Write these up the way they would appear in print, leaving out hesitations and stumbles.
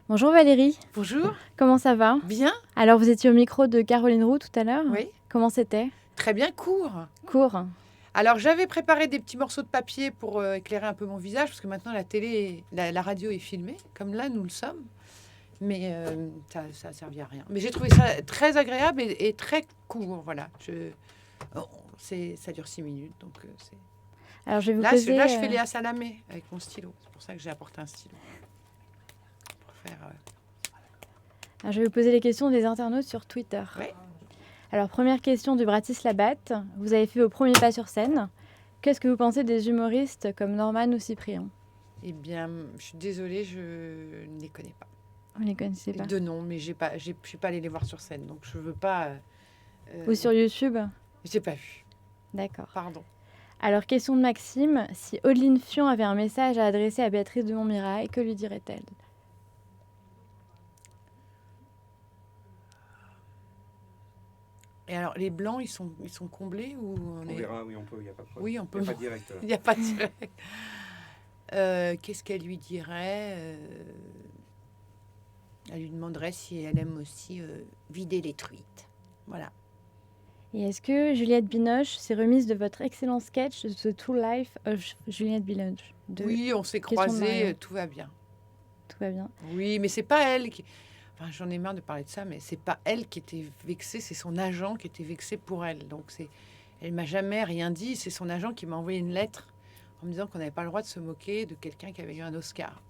Bonjour Valérie, Bonjour, comment ça va? bien? Alors vous étiez au micro de Caroline Roux tout à l'heure. Oui, Comment c'était? très bien, court. Court. Alors j'avais préparé des petits morceaux de papier pour éclairer un peu mon visage, parce que maintenant la télé, la radio est filmée, comme là nous le sommes, mais ça a servi à rien. Mais j'ai trouvé ça très agréable et très court, voilà. Oh, ça dure 6 minutes, donc c'est... Alors je vais vous Là, poser... là, je fais Léa Salamé avec mon stylo. C'est pour ça que j'ai apporté un stylo. Pour faire... Alors, je vais vous poser les questions des internautes sur Twitter. Ouais. Alors première question de Bratislabat. Vous avez fait vos premiers pas sur scène. Qu'est-ce que vous pensez des humoristes comme Norman ou Cyprien? Eh bien, je suis désolée, je ne les connais pas. Vous ne les connaissez pas? De nom, mais je suis pas allée les voir sur scène, donc je veux pas... Ou sur YouTube? J'ai pas vu, D'accord. pardon. Alors question de Maxime. Si Audeline Fion avait un message à adresser à Béatrice de Montmirail, que lui dirait-elle? Et alors, les blancs, ils sont comblés ou On verra, oui, on peut, il n'y a pas de problème. Oui, on peut. Il n'y a pas de direct. Il n'y a pas de direct. Qu'est-ce qu'elle lui dirait Elle lui demanderait si elle aime aussi vider les truites. Voilà. Et est-ce que Juliette Binoche s'est remise de votre excellent sketch de The True Life of Juliette Binoche? Oui, on s'est Question de croisés, Marion. tout va bien. Tout va bien. Oui, mais c'est pas elle qui... Enfin, j'en ai marre de parler de ça, mais c'est pas elle qui était vexée, c'est son agent qui était vexé pour elle. Donc, elle m'a jamais rien dit. C'est son agent qui m'a envoyé une lettre en me disant qu'on n'avait pas le droit de se moquer de quelqu'un qui avait eu un Oscar.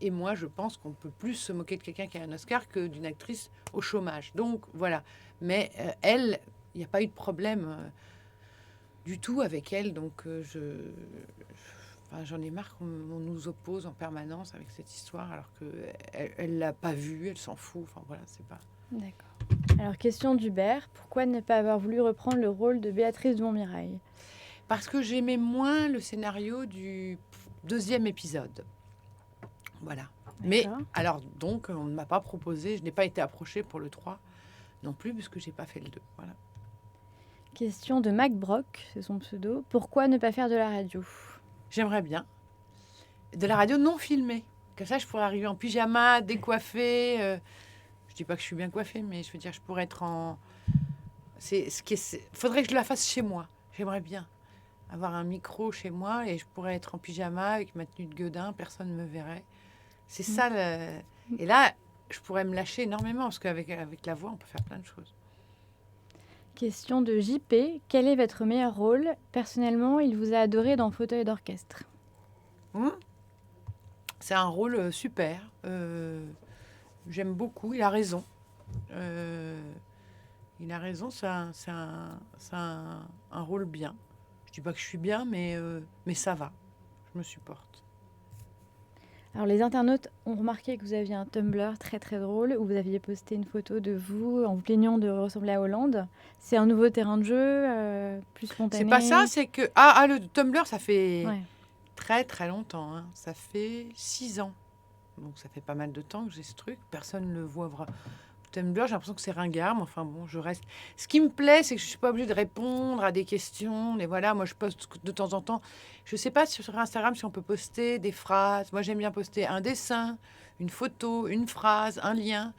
Et moi, je pense qu'on peut plus se moquer de quelqu'un qui a un Oscar que d'une actrice au chômage. Donc, voilà. Mais elle, il n'y a pas eu de problème du tout avec elle. Donc, enfin, j'en ai marre qu'on nous oppose en permanence avec cette histoire, alors qu'elle ne l'a pas vue, elle s'en fout. Enfin, voilà, c'est pas... D'accord. Alors, question d'Hubert. Pourquoi ne pas avoir voulu reprendre le rôle de Béatrice de Montmirail? Parce que j'aimais moins le scénario du deuxième épisode. Voilà. Mais, D'accord. alors, donc, on ne m'a pas proposé, je n'ai pas été approchée pour le 3 non plus, puisque j'ai pas fait le 2. Voilà. Question de Mac Brock, c'est son pseudo. Pourquoi ne pas faire de la radio? J'aimerais bien. De la radio non filmée. Comme ça, je pourrais arriver en pyjama, décoiffée. Je dis pas que je suis bien coiffée, mais je veux dire, je pourrais être en... Faudrait que je la fasse chez moi. J'aimerais bien avoir un micro chez moi et je pourrais être en pyjama avec ma tenue de gueudin, personne ne me verrait. C'est ça. Et là, je pourrais me lâcher énormément parce qu'avec la voix, on peut faire plein de choses. Question de JP. Quel est votre meilleur rôle? Personnellement, il vous a adoré dans Fauteuil d'orchestre. C'est un rôle super. J'aime beaucoup. Il a raison. Il a raison. C'est un rôle bien. Je dis pas que je suis bien, mais ça va. Je me supporte. Alors, les internautes ont remarqué que vous aviez un Tumblr très très drôle où vous aviez posté une photo de vous en vous plaignant de ressembler à Hollande. C'est un nouveau terrain de jeu, plus spontané. C'est pas ça, c'est que... le Tumblr, ça fait très très longtemps. Hein. Ça fait 6 ans. Donc ça fait pas mal de temps que j'ai ce truc. Personne ne le voit vraiment. Tumblr, j'ai l'impression que c'est ringard, mais enfin bon, je reste. Ce qui me plaît, c'est que je suis pas obligée de répondre à des questions. Et voilà, moi je poste de temps en temps. Je sais pas sur Instagram si on peut poster des phrases. Moi j'aime bien poster un dessin, une photo, une phrase, un lien.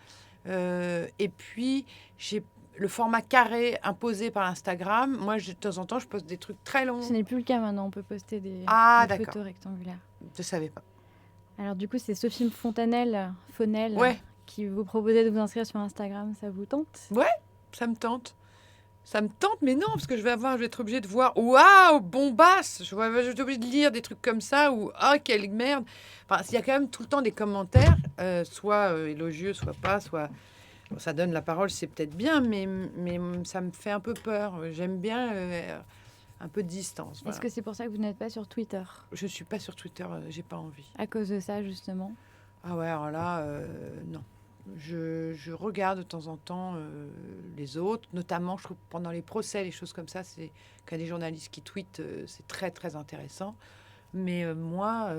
Et puis j'ai le format carré imposé par Instagram. Moi, de temps en temps, je poste des trucs très longs. Ce n'est plus le cas maintenant, on peut poster des photos rectangulaires. Je savais pas. Alors du coup, c'est Sophie Fontanelle, qui vous proposait de vous inscrire sur Instagram. Ça vous tente? Ouais, ça me tente. Ça me tente, mais non, parce que je vais être obligée de voir waouh, bombasse. Je vais être obligée de lire des trucs comme ça ou quelle merde. Enfin, il y a quand même tout le temps des commentaires, soit élogieux, soit pas, soit bon, ça donne la parole, c'est peut-être bien, mais ça me fait un peu peur. J'aime bien un peu de distance. Voilà. Est-ce que c'est pour ça que vous n'êtes pas sur Twitter? Je suis pas sur Twitter, j'ai pas envie. À cause de ça, justement? Ah ouais, alors là, non. Je regarde de temps en temps les autres, notamment je trouve pendant les procès, les choses comme ça, c'est quand il y a des journalistes qui tweetent, c'est très très intéressant. Mais moi,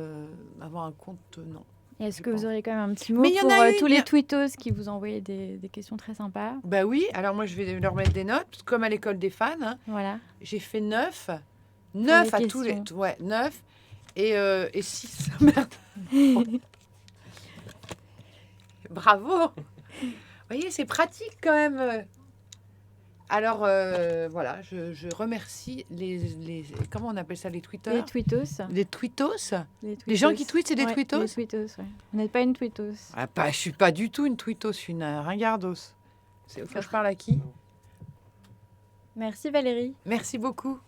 avoir un compte, non. Et est-ce que vous auriez quand même un petit mot Mais pour tous les tweetos qui vous envoyaient des questions très sympas? Bah oui, alors moi je vais leur mettre des notes, comme à l'école des fans. Hein. Voilà. J'ai fait 9 à questions. Tous les... Ouais, 9 et 6. Merde. Bravo. Vous voyez, c'est pratique quand même. Alors, voilà, je remercie les... Comment on appelle ça, les tweeters? Les tweetos. Les tweetos. Les Les gens qui tweetent, c'est des Ouais, tweetos? Les tweetos, ouais. Vous n'êtes pas une tweetos. Ah, je suis pas du tout une tweetos, je suis une ringardos. Faut que je parle à qui? Merci Valérie. Merci beaucoup.